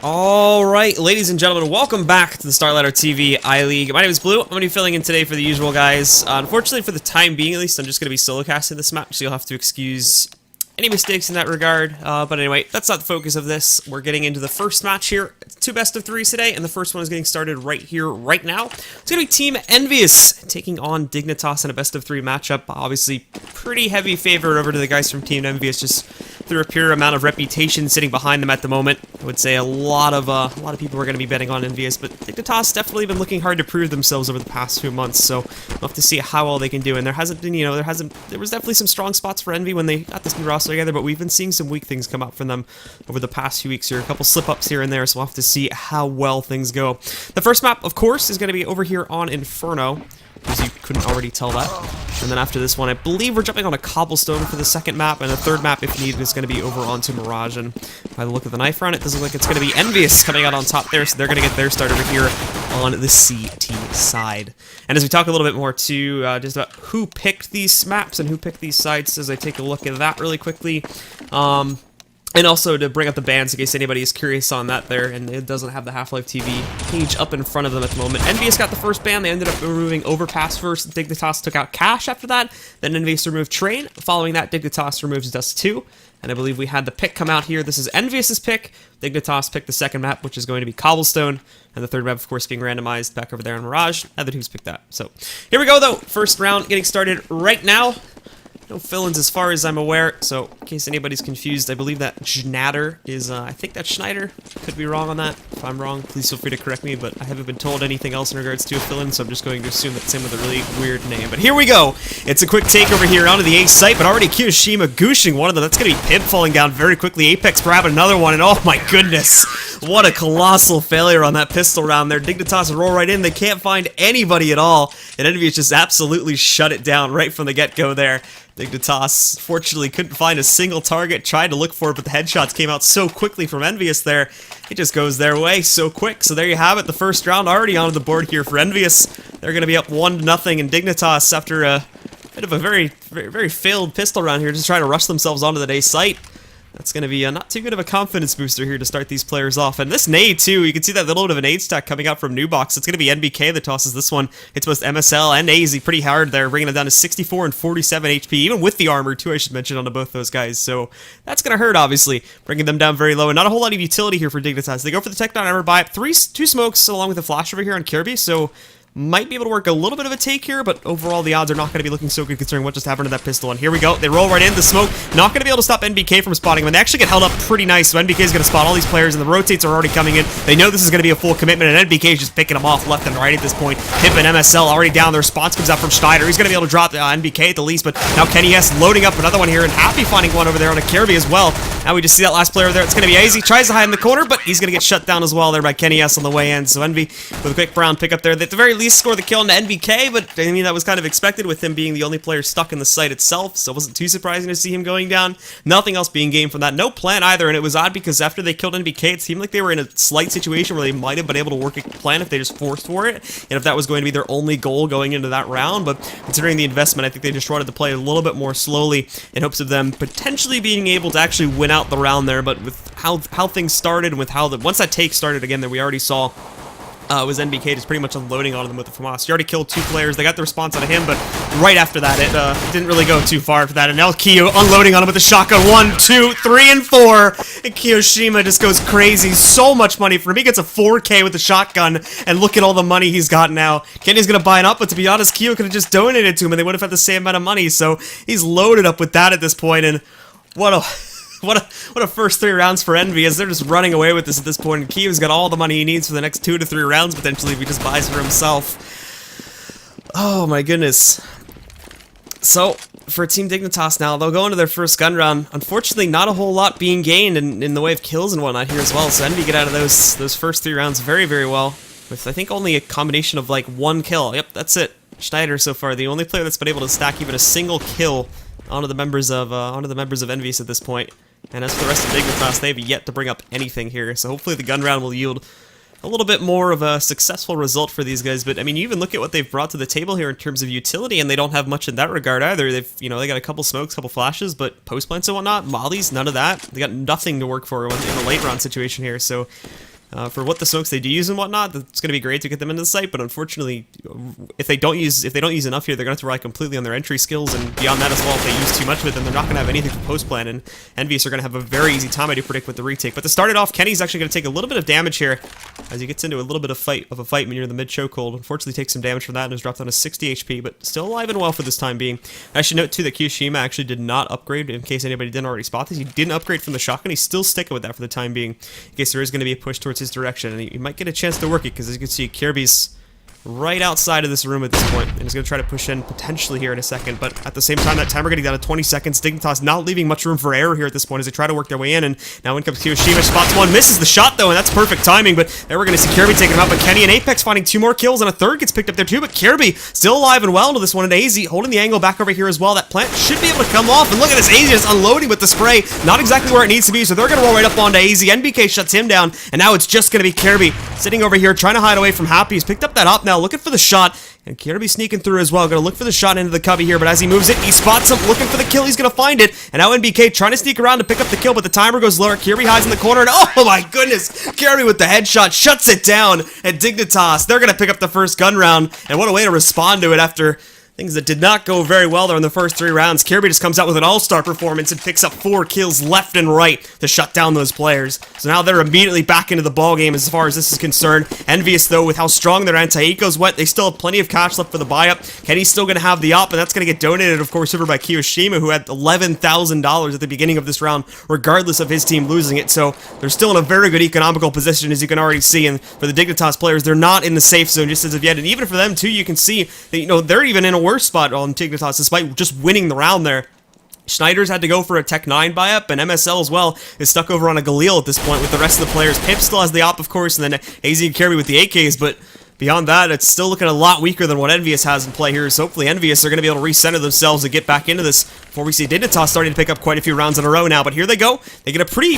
Alright, ladies and gentlemen, welcome back to the Starladder TV I-League. My name is Blue. I'm going to be filling in today for the usual guys. Unfortunately, for the time being at least, I'm just going to be solo casting this map, so you'll have to excuse any mistakes in that regard. But anyway, that's not the focus of this. We're getting into the first match here. It's 2 best of 3s today, and the first one is getting started right here, right now. It's going to be Team EnVyUs taking on Dignitas in a best of 3 matchup. Obviously, pretty heavy favor over to the guys from Team EnVyUs, just through a pure amount of reputation sitting behind them at the moment. I would say a lot of people are going to be betting on EnVyUs, but Dignitas definitely been looking hard to prove themselves over the past few months, so we'll have to see how well they can do. And there hasn't been, there was definitely some strong spots for Envy when they got this new roster together, but we've been seeing some weak things come out from them over the past few weeks here. A couple slip-ups here and there, so we'll have to see how well things go. The first map, of course, is going to be over here on Inferno, because you couldn't already tell that. And then after this one, I believe we're jumping on a cobblestone for the second map, and the third map, if needed, is going to be over onto Mirage. And by the look of the knife around it, doesn't look like it's going to be EnVyUs coming out on top there, so they're going to get their start over here on the CT side. And as we talk a little bit more, too, just about who picked these maps and who picked these sites, as I take a look at that really quickly. And also to bring up the bans in case anybody is curious on that there, and it doesn't have the Half-Life TV page up in front of them at the moment. EnVyUs got the first ban. They ended up removing Overpass first. Dignitas took out Cash after that. Then EnVyUs removed Train. Following that, Dignitas removes Dust 2. And I believe we had the pick come out here. This is EnVyUs' pick. Dignitas picked the second map, which is going to be Cobblestone. And the third map, of course, being randomized back over there in Mirage. Other teams picked that. So here we go, though. First round getting started right now. No fill-ins as far as I'm aware, so in case anybody's confused, I believe that Schnatter is, I think that's Schneider. Could be wrong on that. If I'm wrong, please feel free to correct me, but I haven't been told anything else in regards to a fill-in, so I'm just going to assume that's him with a really weird name. But here we go! It's a quick take over here onto the A site, but already Kiyoshima gooshing one of them. That's going to be Pip falling down very quickly. Apex grabbing another one, and oh my goodness! What a colossal failure on that pistol round there. Dignitas roll right in. They can't find anybody at all, and EnVyUs just absolutely shut it down right from the get-go there. Dignitas, fortunately, couldn't find a single target, tried to look for it, but the headshots came out so quickly from EnVyUs there. It just goes their way so quick. So there you have it, the first round already on the board here for EnVyUs. They're going to be up 1-0, and Dignitas, after a bit of a very failed pistol round here, just trying to rush themselves onto the day site. That's going to be not too good of a confidence booster here to start these players off. And this nade, too, you can see that little bit of a nade stack coming out from Newbox. It's going to be NBK that tosses this one. It's both MSL and AZ pretty hard there, bringing it down to 64 and 47 HP, even with the armor, too, I should mention, onto both those guys. So that's going to hurt, obviously, bringing them down very low. And not a whole lot of utility here for Dignitas. They go for the Tech Down armor, buy up 2 smokes along with a flash over here on Kirby, so might be able to work a little bit of a take here, but overall the odds are not going to be looking so good considering what just happened to that pistol. And here we go. They roll right in. The smoke not going to be able to stop NBK from spotting him. And they actually get held up pretty nice. So NBK is going to spot all these players, and the rotates are already coming in. They know this is going to be a full commitment, and NBK is just picking them off left and right at this point. Pip and MSL already down. The response comes out from Schneider. He's going to be able to drop NBK at the least, but now Kenny S loading up another one here, and Happy finding one over there on a Kirby as well. Now we just see that last player there. It's going to be AZ. Tries to hide in the corner, but he's going to get shut down as well there by Kenny S on the way in. So Envy with a quick brown pick up there. They at the very least score the kill into NBK, but I mean, that was kind of expected with him being the only player stuck in the site itself, so it wasn't too surprising to see him going down. Nothing else being gained from that. No plan either, and it was odd because after they killed NBK, it seemed like they were in a slight situation where they might have been able to work a plan if they just forced for it, and if that was going to be their only goal going into that round. But considering the investment, I think they just wanted to play a little bit more slowly in hopes of them potentially being able to actually win out the round there. But with how things started, and with how once that take started again, that we already saw was NBK just pretty much unloading on them with the FAMAS. He already killed 2 players. They got the response out of him, but right after that, it didn't really go too far after that. And now Kiyo unloading on him with the shotgun. 1, 2, 3, and 4. And Kiyoshima just goes crazy. So much money for him. He gets a 4K with the shotgun, and look at all the money he's got now. Kenny's gonna buy it up, but to be honest, Kiyo could have just donated to him, and they would have had the same amount of money. So he's loaded up with that at this point, and what a first 3 rounds for Envy, as they're just running away with this at this point, and Kiyo's got all the money he needs for the next 2 to 3 rounds, potentially, if he just buys for himself. Oh my goodness. So, for Team Dignitas now, they'll go into their first gun round. Unfortunately, not a whole lot being gained in the way of kills and whatnot here as well, so Envy get out of those first 3 rounds very, very well, with I think only a combination of like 1 kill. Yep, that's it. Schneider so far, the only player that's been able to stack even a single kill onto the members of EnVyUs at this point. And as for the rest of Dignitas, they have yet to bring up anything here, so hopefully the gun round will yield a little bit more of a successful result for these guys. But I mean, you even look at what they've brought to the table here in terms of utility, and they don't have much in that regard either. They've, they got a couple smokes, couple flashes, but post plants and whatnot, mollies, none of that. They got nothing to work for in a late round situation here. So For what the smokes they do use and whatnot, it's going to be great to get them into the site, but unfortunately, if they don't use enough here, they're going to have to rely completely on their entry skills, and beyond that as well, if they use too much of it, then they're not going to have anything for post-plan, and EnVyUs are going to have a very easy time, I do predict, with the retake. But to start it off, Kenny's actually going to take a little bit of damage here, as he gets into a little bit of a fight when you're in the mid-chokehold. Unfortunately, takes some damage from that, and has dropped down to 60 HP, but still alive and well for this time being. I should note, too, that Kiyoshima actually did not upgrade, in case anybody didn't already spot this. He didn't upgrade from the shotgun, he's still sticking with that for the time being, in case there is going to be a push towards his direction, and he might get a chance to work it, because as you can see, Kirby's right outside of this room at this point, and he's going to try to push in potentially here in a second, but at the same time, that timer getting down to 20 seconds, Dignitas not leaving much room for error here at this point as they try to work their way in, and now in comes Kiyoshima, spots one, misses the shot though, and that's perfect timing, but there we're going to see Kirby taking him out, but Kenny and Apex finding 2 more kills, and a third gets picked up there too, but Kirby still alive and well into this one, and AZ holding the angle back over here as well. That plant should be able to come off, and look at this, AZ just unloading with the spray, not exactly where it needs to be, so they're going to roll right up onto AZ. NBK shuts him down, and now it's just going to be Kirby sitting over here trying to hide away from Happy. He's picked up that op now, looking for the shot, and Kirby sneaking through as well. Gonna look for the shot into the cubby here, but as he moves it, he spots him, looking for the kill. He's gonna find it, and now NBK trying to sneak around to pick up the kill, but the timer goes lower. Kirby hides in the corner, and oh my goodness, Kirby with the headshot shuts it down, and Dignitas, they're gonna pick up the first gun round, and what a way to respond to it after things that did not go very well there in the first 3 rounds. Kirby just comes out with an all-star performance and picks up 4 kills left and right to shut down those players. So now they're immediately back into the ball game as far as this is concerned. EnVyUs, though, with how strong their anti-ecos went, they still have plenty of cash left for the buy-up. Kenny's still going to have the op, and that's going to get donated, of course, over by Kiyoshima, who had $11,000 at the beginning of this round, regardless of his team losing it. So they're still in a very good economical position, as you can already see. And for the Dignitas players, they're not in the safe zone just as of yet. And even for them, too, you can see that, they're even in a worse spot on Dignitas, despite just winning the round there. Schneider's had to go for a Tech 9 buy-up, and MSL as well is stuck over on a Galil at this point with the rest of the players. Pip still has the op, of course, and then AZ and Kirby with the AKs, but beyond that, it's still looking a lot weaker than what EnVyUs has in play here, so hopefully EnVyUs are going to be able to recenter themselves and get back into this before we see Dignitas starting to pick up quite a few rounds in a row now. But here they go. They get a pretty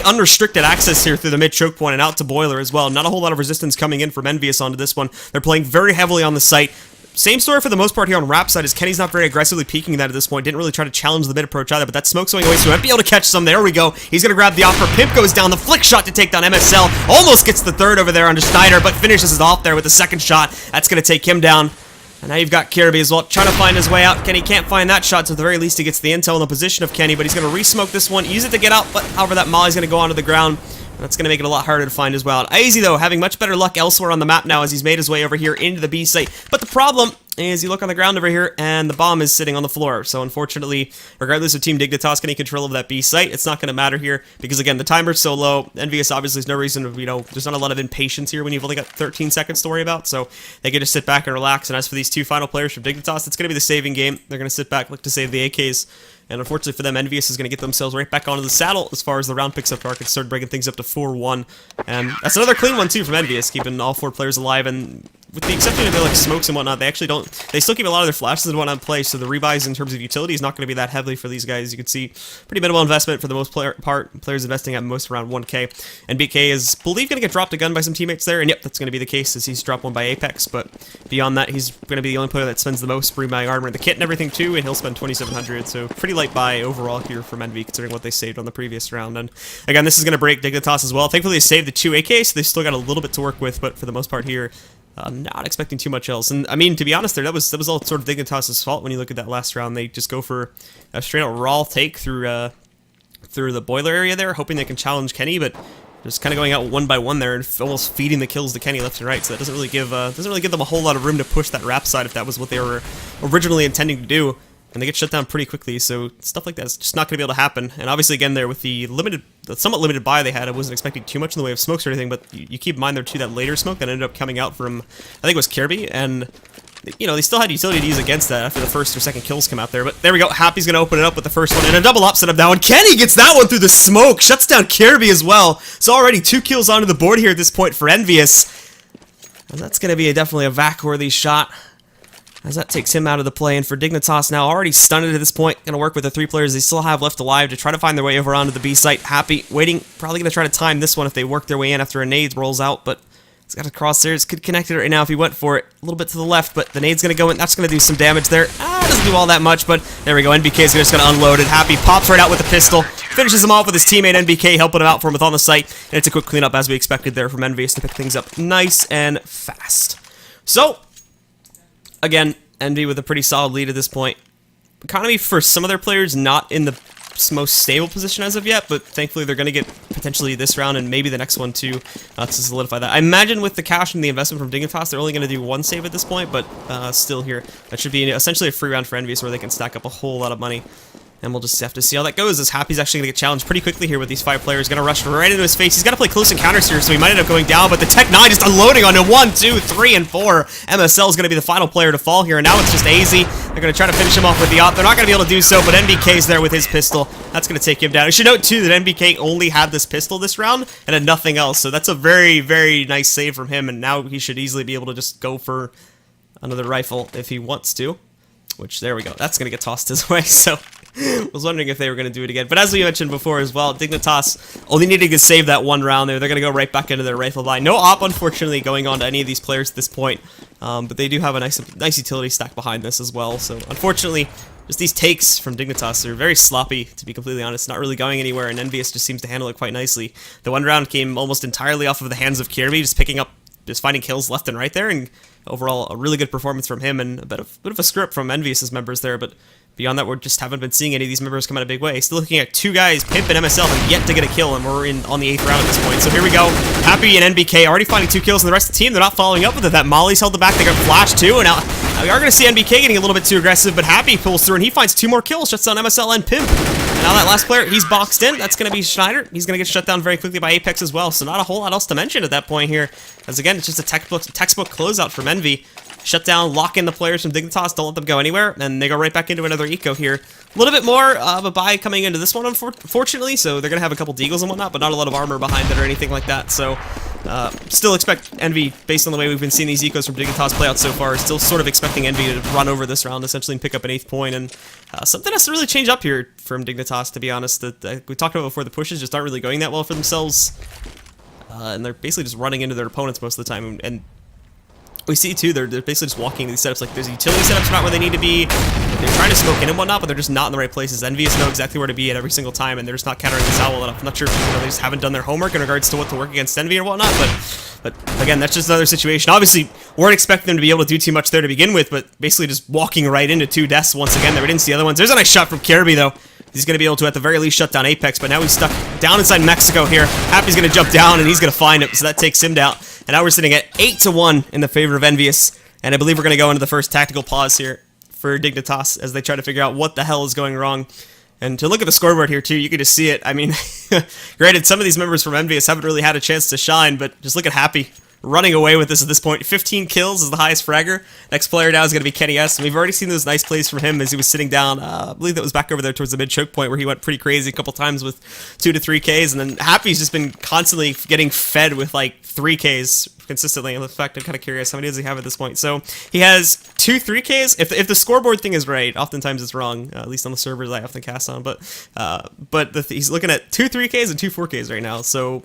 unrestricted access here through the mid-choke point and out to Boiler as well. Not a whole lot of resistance coming in from EnVyUs onto this one. They're playing very heavily on the site. Same story for the most part here on Rap side, as Kenny's not very aggressively peeking that at this point. Didn't really try to challenge the mid approach either, but that smoke's going away, so he might be able to catch some. There we go. He's going to grab the offer. Pimp goes down. The flick shot to take down MSL. Almost gets the third over there under Schneider, but finishes it off there with the second shot. That's going to take him down. And now you've got Kirby as well, trying to find his way out. Kenny can't find that shot, so at the very least he gets the intel in the position of Kenny, but he's going to re-smoke this one, use it to get out, but however that molly's going to go onto the ground. That's going to make it a lot harder to find as well. AZ, though, having much better luck elsewhere on the map now as he's made his way over here into the B site. But the problem is you look on the ground over here, and the bomb is sitting on the floor. So, unfortunately, regardless of Team Dignitas getting control of that B site, it's not going to matter here. Because, again, the timer's so low. EnVyUs obviously has no reason to, there's not a lot of impatience here when you've only got 13 seconds to worry about. So, they can just sit back and relax. And as for these 2 final players from Dignitas, it's going to be the saving game. They're going to sit back, look to save the AKs. And unfortunately for them, EnVyUs is going to get themselves right back onto the saddle as far as the round picks up arc and start breaking things up to 4-1. And that's another clean one, too, from EnVyUs, keeping all 4 players alive. And with the exception of their like smokes and whatnot, they actually don't. They still keep a lot of their flashes and whatnot in play, so the rebuys in terms of utility is not going to be that heavily for these guys. You can see pretty minimal investment for the most part. Players investing at most around 1K. And BK is believed going to get dropped a gun by some teammates there, and yep, that's going to be the case as he's dropped one by Apex. But beyond that, he's going to be the only player that spends the most rebuying armor and the kit and everything too, and he'll spend 2,700. So pretty light buy overall here from EnVy considering what they saved on the previous round. And again, this is going to break Dignitas as well. Thankfully, they saved the 2 AKs, so they still got a little bit to work with. But for the most part here, I'm not expecting too much else. And I mean, to be honest, that was all sort of Dignitas' fault when you look at that last round. They just go for a straight out raw take through the boiler area there, hoping they can challenge Kenny, but just kind of going out one by one there and almost feeding the kills to Kenny left and right. So that doesn't really give them a whole lot of room to push that rap side if that was what they were originally intending to do. And they get shut down pretty quickly, so stuff like that is just not going to be able to happen. And obviously, again, there with the somewhat limited buy they had, I wasn't expecting too much in the way of smokes or anything, but you keep in mind there too that later smoke that ended up coming out from, I think it was Kirby, and they still had utility to use against that after the first or second kills come out there. But there we go, Happy's going to open it up with the first one, and a double up setup now, and Kenny gets that one through the smoke, shuts down Kirby as well. So already 2 kills onto the board here at this point for EnVyUs. And that's going to be definitely a vac-worthy shot, as that takes him out of the play. And for Dignitas now, already stunned at this point, going to work with the 3 players they still have left alive to try to find their way over onto the B site. Happy, waiting, probably going to try to time this one if they work their way in after a nade rolls out, but He's got a crosshairs, could connect it right now if he went for it. A little bit to the left, but the nade's going to go in. That's going to do some damage there. Doesn't do all that much, but there we go. NBK is just going to unload it. Happy pops right out with the pistol. Finishes him off with his teammate NBK, helping him out for him with on the site. And it's a quick cleanup as we expected there from EnVyUs to pick things up nice and fast. So, again, Envy with a pretty solid lead at this point. Economy for some of their players not in the most stable position as of yet, but thankfully they're going to get potentially this round and maybe the next one too to solidify that. I imagine with the cash and the investment from Dignitas, they're only going to do one save at this point, but still here. That should be essentially a free round for EnVyUs where they can stack up a whole lot of money. And we'll just have to see how that goes, as Happy's actually going to get challenged pretty quickly here with these 5 players. Going to rush right into his face. He's got to play close encounters here, so he might end up going down, but the Tech 9 just unloading onto 1, 2, 3, and 4. MSL is going to be the final player to fall here, and now it's just AZ. They're going to try to finish him off with the op. They're not going to be able to do so, but NBK's there with his pistol. That's going to take him down. You should note, too, that NBK only had this pistol this round and had nothing else, so that's a very, very nice save from him, and now he should easily be able to just go for another rifle if he wants to, which, there we go. That's going to get tossed his way, so... was wondering if they were going to do it again. But as we mentioned before as well, Dignitas only needed to save that one round there. They're going to go right back into their rifle buy. No op, unfortunately, going on to any of these players at this point. But they do have a nice utility stack behind this as well. So, unfortunately, just these takes from Dignitas are very sloppy, to be completely honest. Not really going anywhere, and EnVyUs just seems to handle it quite nicely. The one round came almost entirely off of the hands of Kirby, just finding kills left and right there, and overall, a really good performance from him, and a bit of a script from EnVyUs' members there, but beyond that, we just haven't been seeing any of these members come out a big way. Still looking at 2 guys, Pimp and MSL, have yet to get a kill, and we're on the 8th round at this point. So here we go. Happy and NBK already finding 2 kills, and the rest of the team, they're not following up with it. That Molly's held them back. They got flashed too, and now we are going to see NBK getting a little bit too aggressive, but Happy pulls through, and he finds 2 more kills, shuts down MSL and Pimp. And now that last player, he's boxed in. That's going to be Schneider. He's going to get shut down very quickly by Apex as well, so not a whole lot else to mention at that point here. As again, it's just a textbook closeout from Envy. Shut down, lock in the players from Dignitas, don't let them go anywhere, and they go right back into another eco here. A little bit more of a buy coming into this one, unfortunately, so they're going to have a couple deagles and whatnot, but not a lot of armor behind it or anything like that, so still expect Envy, based on the way we've been seeing these ecos from Dignitas play out so far, still sort of expecting Envy to run over this round, essentially, and pick up an 8th point, and something has to really change up here from Dignitas, to be honest. That we talked about before, the pushes just aren't really going that well for themselves, and they're basically just running into their opponents most of the time, and we see too, they're basically just walking into these setups. Like, there's utility setups not where they need to be. They're trying to smoke in and whatnot, but they're just not in the right places. EnVyUs know exactly where to be at every single time, and they're just not countering this out well enough. I'm not sure if they just haven't done their homework in regards to what to work against Envy or whatnot, but again, that's just another situation. Obviously, weren't expecting them to be able to do too much there to begin with, but basically just walking right into 2 deaths once again there. We didn't see the other ones. There's a nice shot from Kirby, though. He's going to be able to, at the very least, shut down Apex, but now he's stuck down inside Mexico here. Happy's going to jump down, and he's going to find him, so that takes him down. And now we're sitting at 8-1 in the favor of EnVyUs. And I believe we're going to go into the first tactical pause here for Dignitas as they try to figure out what the hell is going wrong. And to look at the scoreboard here, too, you can just see it. I mean, granted, some of these members from EnVyUs haven't really had a chance to shine, but just look at Happy running away with this at this point. 15 kills is the highest fragger. Next player now is going to be Kenny S. And we've already seen those nice plays from him as he was sitting down. I believe that was back over there towards the mid-choke point where he went pretty crazy a couple times with 2 to 3 Ks. And then Happy's just been constantly getting fed with like 3 Ks consistently. In fact, I'm kind of curious, how many does he have at this point? So he has 2 3Ks. If the scoreboard thing is right, oftentimes it's wrong, at least on the servers I often cast on, but he's looking at 2 3Ks and 2 4Ks right now, so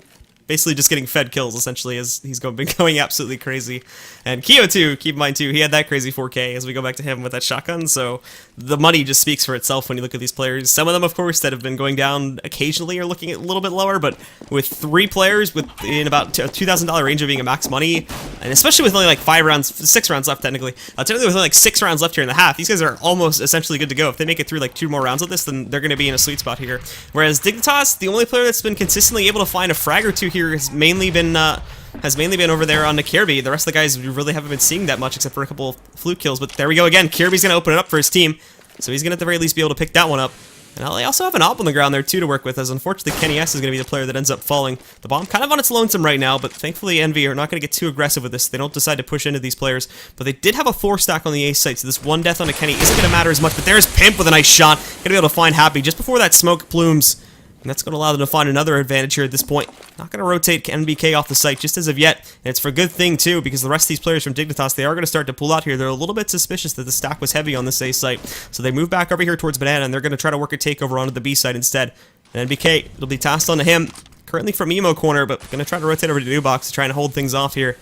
basically just getting fed kills, essentially, as he's been going absolutely crazy. And Keo, too, keep in mind, too, he had that crazy 4K as we go back to him with that shotgun, so the money just speaks for itself when you look at these players. Some of them, of course, that have been going down occasionally are looking a little bit lower, but with 3 players in about a $2,000 range of being a max money, and especially with only like 6 rounds left, technically with only like 6 rounds left here in the half, these guys are almost essentially good to go. If they make it through like 2 more rounds of this, then they're going to be in a sweet spot here. Whereas Dignitas, the only player that's been consistently able to find a frag or 2 here has mainly been over there on the Kirby. The rest of the guys we really haven't been seeing that much except for a couple of fluke kills. But there we go again. Kirby's going to open it up for his team, so he's going to at the very least be able to pick that one up. And they also have an op on the ground there too to work with, as unfortunately Kenny S is going to be the player that ends up falling. The bomb kind of on its lonesome right now, but thankfully Envy are not going to get too aggressive with this. They don't decide to push into these players, but they did have a 4 stack on the ace site, so this 1 death on a Kenny isn't going to matter as much. But there's Pimp with a nice shot. Going to be able to find Happy just before that smoke plumes. And that's going to allow them to find another advantage here at this point. Not going to rotate NBK off the site just as of yet. And it's for a good thing, too, because the rest of these players from Dignitas, they are going to start to pull out here. They're a little bit suspicious that the stack was heavy on this A site. So they move back over here towards Banana, and they're going to try to work a takeover onto the B site instead. And NBK, it'll be tasked onto him, currently from Emo corner, but going to try to rotate over to New Box to try and hold things off here.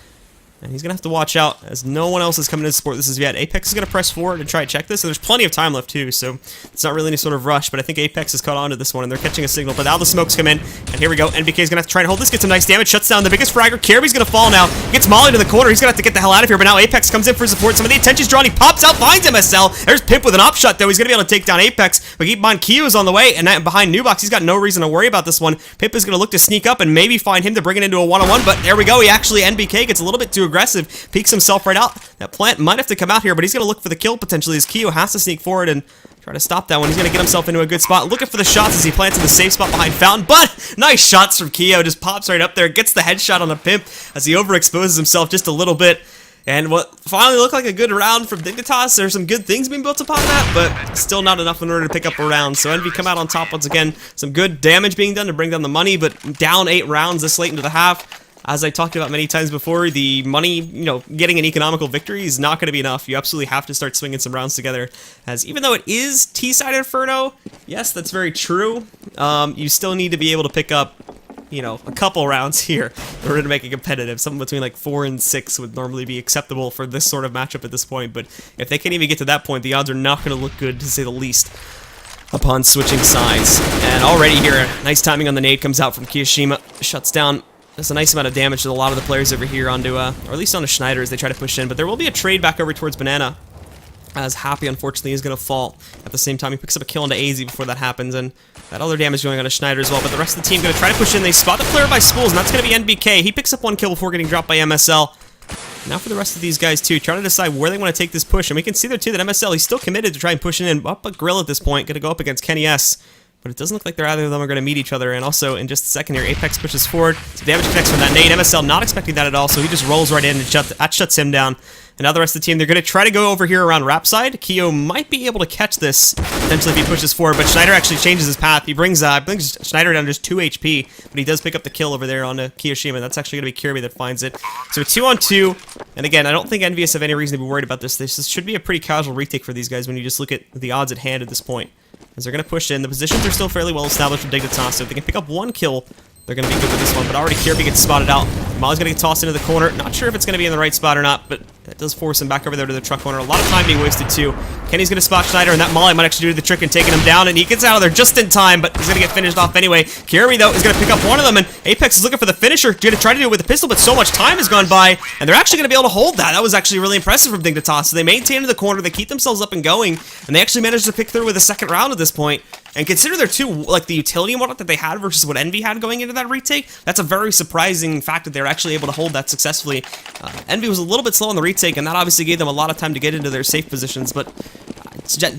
And he's going to have to watch out as no one else is coming to support this as yet. Apex is going to press forward and try to check this. And there's plenty of time left too, so it's not really any sort of rush. But I think Apex has caught on to this one and they're catching a signal. But now the smokes come in. And here we go. NBK is going to have to try and hold this. Get some nice damage. Shuts down the biggest fragger. Kirby's going to fall now. Gets Molly to the corner. He's going to have to get the hell out of here. But now Apex comes in for support. Some of the attention's drawn. He pops out, finds MSL. There's Pimp with an op shot though. He's going to be able to take down Apex. But keep in mind, Kyo's on the way. And behind Nubox, he's got no reason to worry about this one. Pimp is going to look to sneak up and maybe find him to bring it into a one-on-one. But there we go. He actually, NBK gets a little bit too aggressive. Peeks himself right out. That plant might have to come out here, but he's going to look for the kill potentially as Kyo has to sneak forward and try to stop that one. He's going to get himself into a good spot. Looking for the shots as he plants in the safe spot behind Fountain, but nice shots from Kyo. Just pops right up there, gets the headshot on the Pimp as he overexposes himself just a little bit. And what finally looked like a good round from Dignitas. There's some good things being built upon that, but still not enough in order to pick up a round. So Envy come out on top once again. Some good damage being done to bring down the money, but down 8 rounds this late into the half. As I talked about many times before, the money, getting an economical victory is not going to be enough. You absolutely have to start swinging some rounds together. As even though it is T-side Inferno, yes, that's very true. You still need to be able to pick up, a couple rounds here in order to make it competitive. Something between like 4 and 6 would normally be acceptable for this sort of matchup at this point. But if they can't even get to that point, the odds are not going to look good, to say the least, upon switching sides. And already here, nice timing on the nade comes out from Kiyoshima. Shuts down. That's a nice amount of damage to a lot of the players over here onto, or at least onto Schneider as they try to push in. But there will be a trade back over towards Banana, as Happy, unfortunately, is going to fall. At the same time, he picks up a kill into AZ before that happens, and that other damage going on to Schneider as well. But the rest of the team going to try to push in. They spot the player by Schools, and that's going to be NBK. He picks up 1 kill before getting dropped by MSL. Now for the rest of these guys, too, trying to decide where they want to take this push. And we can see there, too, that MSL, he's still committed to try and push in. Up a Grill at this point, going to go up against Kenny S. But it doesn't look like either of them are going to meet each other. And also, in just a second here, Apex pushes forward. Some damage connects from that nade. MSL not expecting that at all, so he just rolls right in and that shuts him down. And now the rest of the team, they're going to try to go over here around Rap side. Kyo might be able to catch this, potentially if he pushes forward, but Schneider actually changes his path. He brings Schneider down just 2 HP, but he does pick up the kill over there on Kiyoshima. That's actually going to be Kirby that finds it. So 2-on-2, and again, I don't think EnVyUs have any reason to be worried about this. This should be a pretty casual retake for these guys when you just look at the odds at hand at this point. As they're going to push in. The positions are still fairly well established from Dignitas, so if they can pick up 1 kill, they're going to be good with this one. But already Kirby gets spotted out. Molly's going to get tossed into the corner. Not sure if it's going to be in the right spot or not, but that does force him back over there to the truck corner. A lot of time being wasted, too. Kenny's going to spot Schneider, and that Molly might actually do the trick and taking him down, and he gets out of there just in time, but he's going to get finished off anyway. Kirby, though, is going to pick up one of them, and Apex is looking for the finisher. Going to try to do it with a pistol, but so much time has gone by, and they're actually going to be able to hold that. That was actually really impressive from Dignitas. So they maintain in the corner, they keep themselves up and going, and they actually managed to pick through with a second round at this point. And consider their the utility and whatnot that they had versus what Envy had going into that retake, that's a very surprising fact that they were actually able to hold that successfully. Envy was a little bit slow on the retake, and that obviously gave them a lot of time to get into their safe positions, but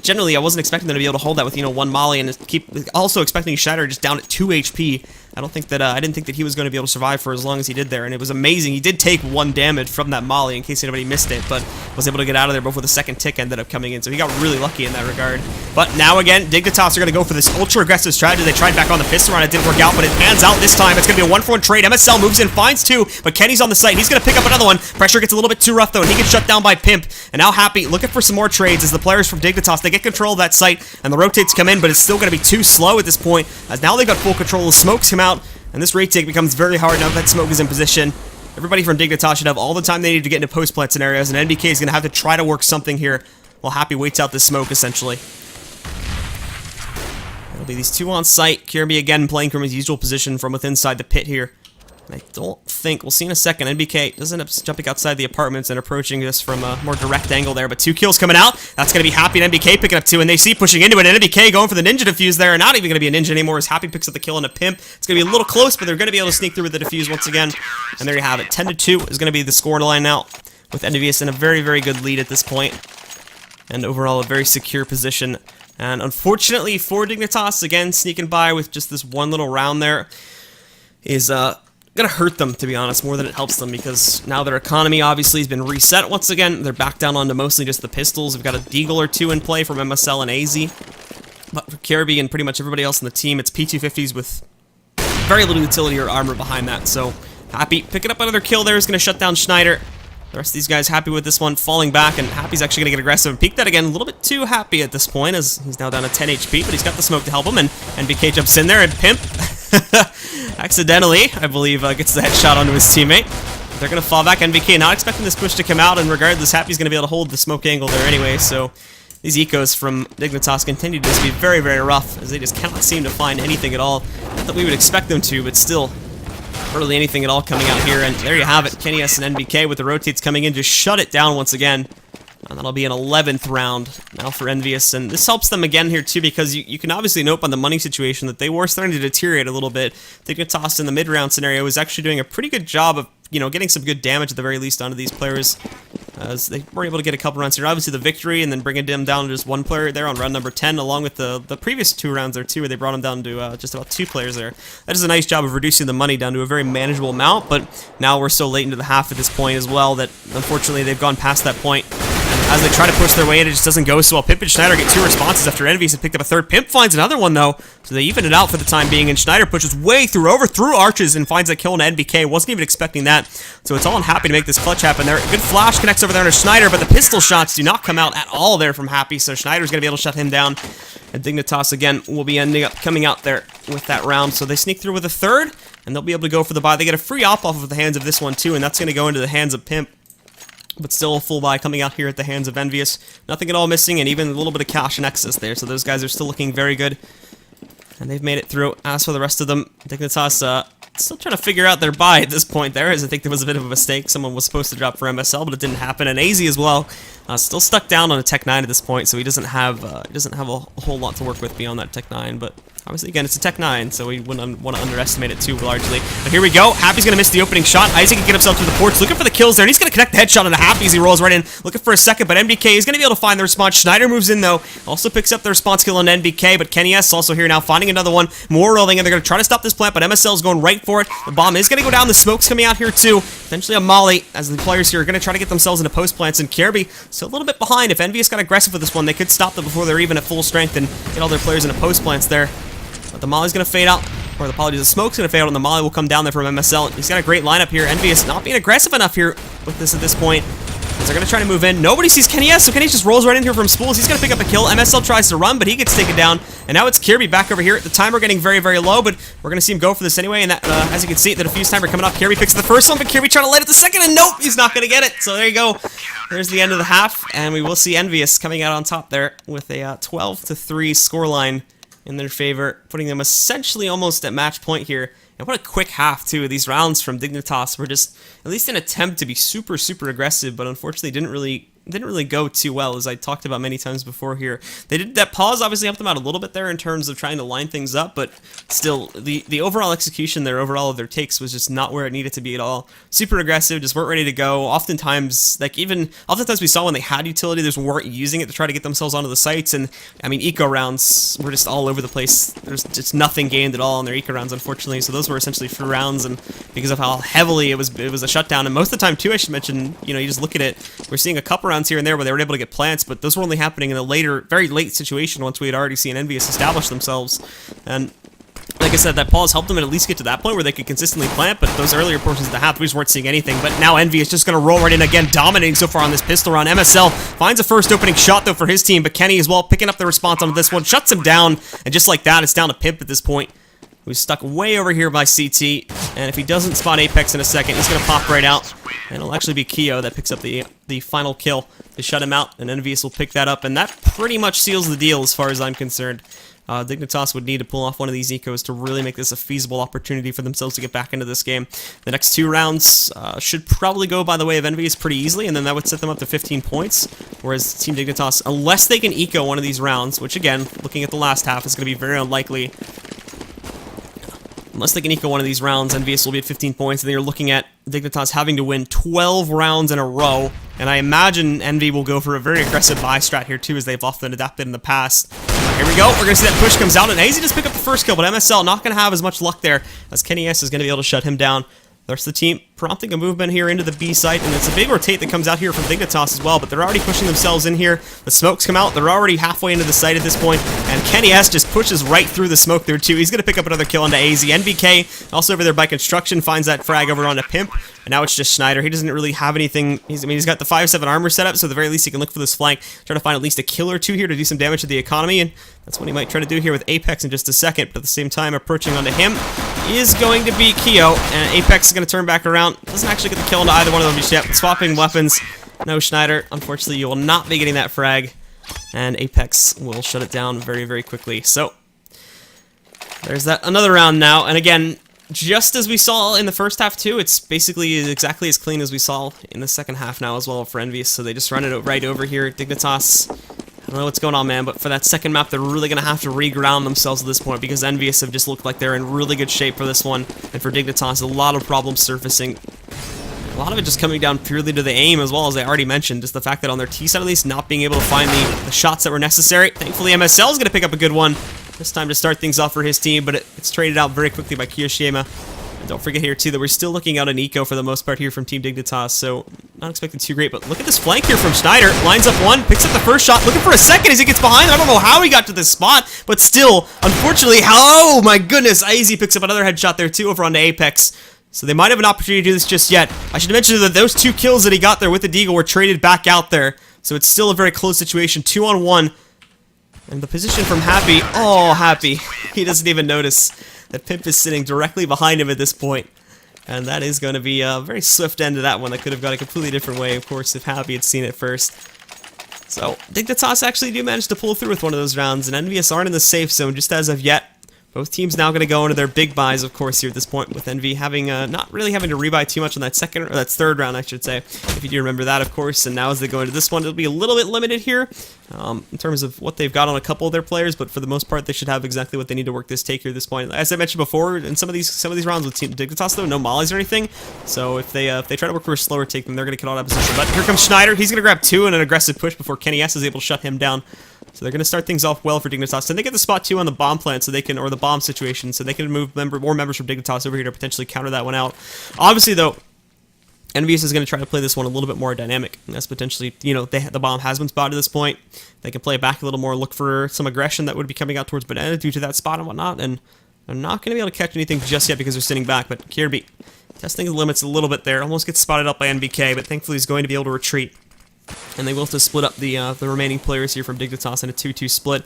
generally I wasn't expecting them to be able to hold that with, 1 Molly, and keep also expecting Shatter just down at 2 HP. I didn't think that he was going to be able to survive for as long as he did there, and it was amazing. He did take 1 damage from that Molly in case anybody missed it, but was able to get out of there before the second tick ended up coming in, so he got really lucky in that regard. But now again, Dignitas are going to go for this ultra-aggressive strategy. They tried back on the pistol round, it didn't work out, but it pans out this time. It's going to be a 1-for-1 trade. MSL moves in, finds 2, but Kenny's on the site. He's going to pick up another one. Pressure gets a little bit too rough, though, and he gets shut down by Pimp. And now Happy looking for some more trades as the players from Dignitas, they get control of that site, and the rotates come in, but it's still going to be too slow at this point, as now they've got full control. The smokes come out, and this retake becomes very hard now that smoke is in position. Everybody from Dignitas should have all the time they need to get into post-plant scenarios, and NBK is going to have to try to work something here while Happy waits out this smoke, essentially. It'll be these 2 on site. Kirby again playing from his usual position from within inside the pit here. And I don't think, we'll see in a second, NBK does end up jumping outside the apartments and approaching this from a more direct angle there, but 2 kills coming out. That's going to be Happy and NBK picking up 2, and they see pushing into it, and NBK going for the ninja defuse there, and not even going to be a ninja anymore as Happy picks up the kill on a Pimp. It's going to be a little close, but they're going to be able to sneak through with the defuse once again, and there you have it. 10-2 is going to be the score line now, with EnVyUs in a very, very good lead at this point, and overall a very secure position. And unfortunately for Dignitas, again, sneaking by with just this 1 little round there is, gonna hurt them, to be honest, more than it helps them, because now their economy obviously has been reset once again. They're back down onto mostly just the pistols. We've got a Deagle or 2 in play from MSL and AZ. But for Kirby and pretty much everybody else in the team, it's P250s with very little utility or armor behind that. So Happy picking up another kill there is gonna shut down Schneider. The rest of these guys happy with this one, falling back, and Happy's actually going to get aggressive and peek that again. A little bit too happy at this point, as he's now down to 10 HP, but he's got the smoke to help him, and NBK jumps in there, and Pimp, accidentally, I believe, gets the headshot onto his teammate. They're going to fall back. NBK not expecting this push to come out, and regardless, Happy's going to be able to hold the smoke angle there anyway, so these ecos from Dignitas continue to just be very, very rough, as they just cannot seem to find anything at all. Not that we would expect them to, but still, hardly anything at all coming out here, and there you have it. KennyS and NBK with the rotates coming in, just shut it down once again. And that'll be an 11th round now for EnVyUs, and this helps them again here too, because you can obviously note on the money situation that they were starting to deteriorate a little bit. Dignitas in the mid-round scenario was actually doing a pretty good job of, getting some good damage at the very least onto these players, as they were able to get a couple rounds here. Obviously the victory, and then bringing them down to just one player there on round number 10, along with the previous 2 rounds there too, where they brought them down to just about 2 players there. That is a nice job of reducing the money down to a very manageable amount, but now we're so late into the half at this point as well that unfortunately they've gone past that point. As they try to push their way in, it just doesn't go so well. Pimp and Schneider get 2 responses after EnVyUs had picked up a 3rd. Pimp finds another one, though, so they even it out for the time being, and Schneider pushes way through arches and finds a kill on NBK. Wasn't even expecting that, so it's all Happy to make this clutch happen there. Good flash connects over there to Schneider, but the pistol shots do not come out at all there from Happy, so Schneider's going to be able to shut him down. And Dignitas, again, will be ending up coming out there with that round, so they sneak through with a 3rd, and they'll be able to go for the buy. They get a free op off of the hands of this one, too, and that's going to go into the hands of Pimp. But still a full buy coming out here at the hands of EnVyUs. Nothing at all missing, and even a little bit of cash in excess there. So those guys are still looking very good. And they've made it through. As for the rest of them, Dignitas still trying to figure out their buy at this point there, as I think there was a bit of a mistake. Someone was supposed to drop for MSL, but it didn't happen. And AZ as well, still stuck down on a Tech 9 at this point, so he doesn't have a whole lot to work with beyond that Tech 9. But obviously, again, it's a Tech 9, so we wouldn't want to underestimate it too largely. But here we go. Happy's going to miss the opening shot. Isaac can get himself to the porch, looking for the kills there, and he's going to connect the headshot on a Happy as he rolls right in, looking for a second, but NBK is going to be able to find the response. Schneider moves in, though, also picks up the response kill on NBK, but KennyS also here now, finding another one. More rolling, and they're going to try to stop this plant, but MSL is going right for it. The bomb is going to go down. The smoke's coming out here, too. Potentially a molly, as the players here are going to try to get themselves into post plants, and Kirby still a little bit behind. If EnVyUs got aggressive with this one, they could stop them before they're even at full strength and get all their players into post plants there. But the molly's going to fade out, or the smoke's going to fade out, and the molly will come down there from MSL. He's got a great lineup here. EnVyUs not being aggressive enough here with this at this point, as they're going to try to move in. Nobody sees KennyS, so KennyS just rolls right in here from Spools. He's going to pick up a kill. MSL tries to run, but he gets taken down. And now it's Kirby back over here. The timer getting very, very low, but we're going to see him go for this anyway. And that, as you can see, the defuse timer coming up. Kirby picks the first one, but Kirby trying to light up the second, and nope, he's not going to get it. So there you go. There's the end of the half, and we will see EnVyUs coming out on top there with a 12-3 scoreline in their favor, putting them essentially almost at match point here. And what a quick half, too. These rounds from Dignitas were just at least an attempt to be super, super aggressive, but unfortunately didn't really go too well, as I talked about many times before here. They did that pause obviously helped them out a little bit there in terms of trying to line things up, but still the overall execution there, overall of their takes was just not where it needed to be at all. Super aggressive, just weren't ready to go. Oftentimes we saw when they had utility, they just weren't using it to try to get themselves onto the sites, and I mean eco rounds were just all over the place. There's just nothing gained at all on their eco rounds, unfortunately. So those were essentially free rounds, and because of how heavily it was a shutdown, and most of the time too, I should mention, you just look at it, we're seeing a couple rounds here and there where they were able to get plants, but those were only happening in a very late situation once we had already seen EnVyUs establish themselves. And like I said, that pause helped them at least get to that point where they could consistently plant, but those earlier portions of the half, we just weren't seeing anything. But now EnVyUs is just going to roll right in again, dominating so far on this pistol round. MSL finds a first opening shot, though, for his team, but Kenny as well picking up the response on this one, shuts him down, and just like that, it's down to Pimp at this point, who's stuck way over here by CT, and if he doesn't spot Apex in a second, he's going to pop right out, and it'll actually be Keo that picks up the final kill to shut him out, and EnVyUs will pick that up, and that pretty much seals the deal as far as I'm concerned. Dignitas would need to pull off one of these ecos to really make this a feasible opportunity for themselves to get back into this game. The next 2 rounds should probably go by the way of EnVyUs pretty easily, and then that would set them up to 15 points, whereas Team Dignitas, unless they can eco one of these rounds, which again, looking at the last half, is going to be very unlikely. Unless they can eco one of these rounds, EnVyUs will be at 15 points, and then you're looking at Dignitas having to win 12 rounds in a row, and I imagine Envy will go for a very aggressive buy strat here too, as they've often adapted in the past. Here we go, we're going to see that push comes out, and AZ just pick up the first kill, but MSL not going to have as much luck there, as KennyS is going to be able to shut him down. The rest of the team prompting a movement here into the B site, and it's a big rotate that comes out here from Dignitas as well, but they're already pushing themselves in here. The smokes come out, they're already halfway into the site at this point, and KennyS just pushes right through the smoke there too. He's going to pick up another kill onto AZ. NBK, also over there by construction, finds that frag over onto Pimp, and now it's just Schneider. He doesn't really have anything. He's got the 5-7 armor set up, so at the very least he can look for this flank, try to find at least a kill or 2 here to do some damage to the economy, and that's what he might try to do here with Apex in just a second, but at the same time approaching onto him. is going to be Keo, and Apex is going to turn back around. Doesn't actually get the kill into either one of them just yet. Swapping weapons. No Schneider. Unfortunately, you will not be getting that frag, and Apex will shut it down very, very quickly. So, there's that another round now, and again, just as we saw in the first half too, it's basically exactly as clean as we saw in the second half now as well for EnVyUs, so they just run it right over here. Dignitas, I don't know what's going on, man, but for that second map, they're really going to have to reground themselves at this point because EnVyUs have just looked like they're in really good shape for this one, and for Dignitas, a lot of problems surfacing. A lot of it just coming down purely to the aim, as well as I already mentioned, just the fact that on their T side at least, not being able to find the shots that were necessary. Thankfully, MSL is going to pick up a good one this time to start things off for his team, but it's traded out very quickly by Kiyoshima. And don't forget here, too, that we're still looking out an eco for the most part here from Team Dignitas, so not expecting too great, but look at this flank here from Schneider. Lines up one, picks up the first shot, looking for a second as he gets behind. I don't know how he got to this spot, but still, unfortunately, oh my goodness, Izzy picks up another headshot there, too, over on the Apex. So they might have an opportunity to do this just yet. I should mention that those 2 kills that he got there with the Deagle were traded back out there. So it's still a very close situation, 2-on-1. And the position from Happy, oh, Happy. He doesn't even notice that Pimp is sitting directly behind him at this point. And that is going to be a very swift end to that one that could have gone a completely different way, of course, if Happy had seen it first. So, Dignitas actually do manage to pull through with one of those rounds, and EnVyUs aren't in the safe zone just as of yet. Both teams now going to go into their big buys, of course, here at this point, with Envy having not really having to rebuy too much on that second, or that third round, I should say, if you do remember that, of course. And now as they go into this one, it'll be a little bit limited here in terms of what they've got on a couple of their players, but for the most part, they should have exactly what they need to work this take here at this point. As I mentioned before, in some of these rounds with Team Dignitas, though, no mollies or anything. So if they try to work for a slower take, then they're going to get out of position. But here comes Schneider. He's going to grab 2 in an aggressive push before Kenny S is able to shut him down. So they're going to start things off well for Dignitas. And they get the spot 2 on the bomb plant, so they can, or the bomb situation, so they can move more members from Dignitas over here to potentially counter that one out. Obviously, though, EnVyUs is going to try to play this one a little bit more dynamic. And that's potentially, you know, the bomb has been spotted at this point. They can play it back a little more, look for some aggression that would be coming out towards Banana due to that spot and whatnot. And they're not going to be able to catch anything just yet because they're sitting back. But Kirby testing the limits a little bit there. Almost gets spotted up by NBK, but thankfully he's going to be able to retreat. And they will have to split up the remaining players here from Dignitas in a 2-2 split.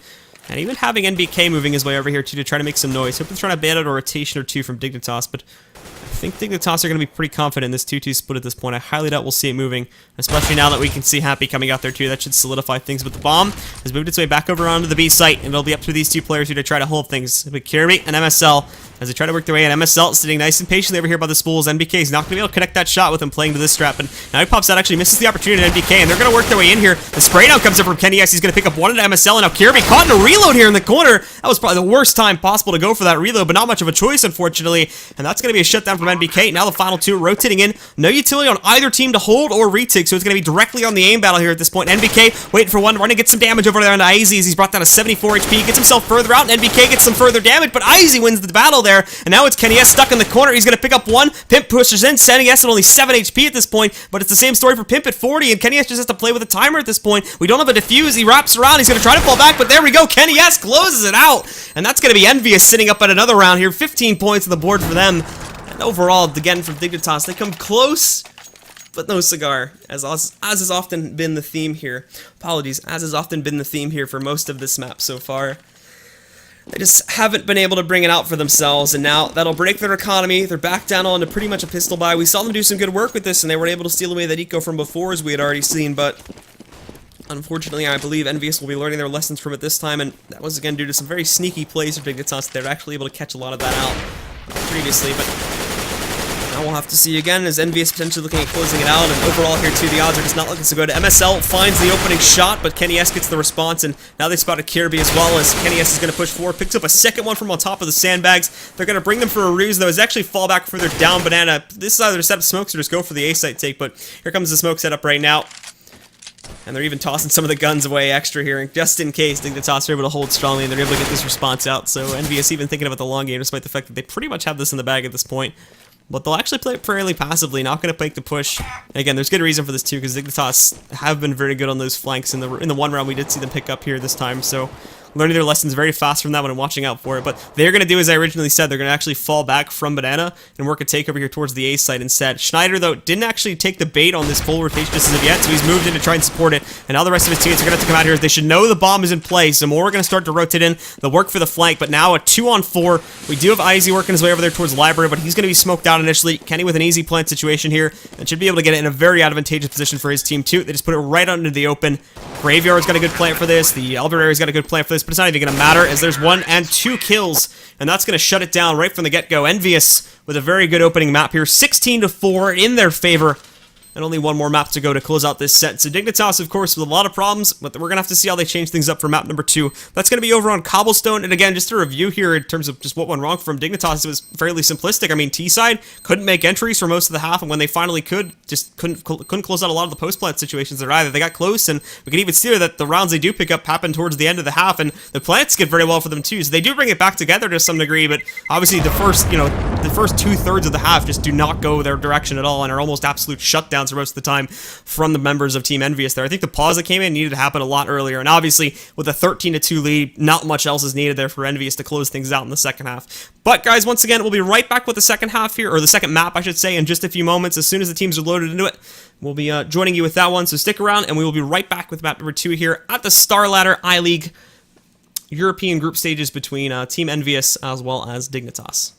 And even having NBK moving his way over here too to try to make some noise. Hope they're trying to ban out a rotation or 2 from Dignitas, but I think Dignitas are going to be pretty confident in this 2-2 split at this point. I highly doubt we'll see it moving, especially now that we can see Happy coming out there too. That should solidify things, but the bomb has moved its way back over onto the B site, and it'll be up to these 2 players here to try to hold things. But Kirby and MSL, as they try to work their way in, MSL sitting nice and patiently over here by the spools. NBK is not going to be able to connect that shot with him playing to this strap, and now he pops out, actually misses the opportunity at NBK, and they're going to work their way in here. The spray down comes in from Kenny S. He's going to pick up 1 at MSL, and now Kirby caught in a reload here in the corner. That was probably the worst time possible to go for that reload, but not much of a choice, unfortunately, and that's going to be a shutdown from NBK. Now the final 2 rotating in. No utility on either team to hold or retake, so it's going to be directly on the aim battle here at this point. NBK waiting for 1, running to get some damage over there on Izzy as he's brought down to 74 HP, gets himself further out, and NBK gets some further damage, but Izzy wins the battle there, and now it's Kenny S stuck in the corner. He's going to pick up 1. Pimp pushes in, Kenny S at only 7 HP at this point, but it's the same story for Pimp at 40, and Kenny S just has to play with a timer at this point. We don't have a defuse. He wraps around. He's going to try to fall back, but there we go. Kenny S closes it out, and that's going to be EnVyUs sitting up at another round here. 15 points on the board for them. And overall, again, from Dignitas, they come close, but no cigar, as has often been the theme here. Apologies, as has often been the theme here for most of this map so far. They just haven't been able to bring it out for themselves, and now that'll break their economy. They're back down onto pretty much a pistol buy. We saw them do some good work with this, and they were able to steal away that eco from before, as we had already seen, but unfortunately, I believe EnVyUs will be learning their lessons from it this time, and that was again due to some very sneaky plays from Dignitas. They were actually able to catch a lot of that out previously, but now we'll have to see again as EnVyUs potentially looking at closing it out, and overall here too, the odds are just not looking so good. MSL finds the opening shot, but Kenny S gets the response, and now they spotted Kirby as well, as Kenny S is going to push forward, picks up a second one from on top of the sandbags. They're going to bring them for a ruse, though. It's actually fall back further down Banana. This is either set up smokes or just go for the A-site take, but here comes the smoke setup right now. And they're even tossing some of the guns away extra here, just in case Dignitas are able to hold strongly and they're able to get this response out. So EnVyUs even thinking about the long game, despite the fact that they pretty much have this in the bag at this point. But they'll actually play it fairly passively, not going to make the push. And again, there's good reason for this too, because Dignitas have been very good on those flanks. In the one round, we did see them pick up here this time. So learning their lessons very fast from that one and watching out for it. But they're going to do as I originally said. They're going to actually fall back from Banana and work a takeover here towards the A site instead. Schneider, though, didn't actually take the bait on this full rotation just as of yet, so he's moved in to try and support it. And now the rest of his teammates are going to have to come out here. They should know the bomb is in place. So more are going to start to rotate in. They'll work for the flank, but now a 2-on-4. We do have Izzy working his way over there towards the library, but he's going to be smoked out initially. Kenny with an easy plant situation here and should be able to get it in a very advantageous position for his team too. They just put it right out into the open. Graveyard's got a good plant for this. The Albert area's got a good plant for this, but it's not even going to matter as there's 1 and 2 kills, and that's going to shut it down right from the get-go. EnVyUs with a very good opening map here, 16-4 in their favor. And only one more map to go to close out this set. So Dignitas, of course, with a lot of problems, but we're going to have to see how they change things up for map number 2. That's going to be over on Cobblestone. And again, just a review here in terms of just what went wrong from Dignitas, it was fairly simplistic. I mean, T-side couldn't make entries for most of the half, and when they finally could, just couldn't close out a lot of the post-plant situations there either. They got close, and we can even see that the rounds they do pick up happen towards the end of the half, and the plants get very well for them too. So they do bring it back together to some degree, but obviously the first 2/3 of the half just do not go their direction at all and are almost absolute shutdowns for most of the time from the members of Team EnVyUs there. I think the pause that came in needed to happen a lot earlier, and obviously with a 13-2 lead, not much else is needed there for EnVyUs to close things out in the second half. But guys, once again, we'll be right back with the second half here, or the second map, I should say, in just a few moments. As soon as the teams are loaded into it, we'll be joining you with that one, so stick around, and we will be right back with map number 2 here at the Star Ladder I-League European group stages between Team EnVyUs as well as Dignitas.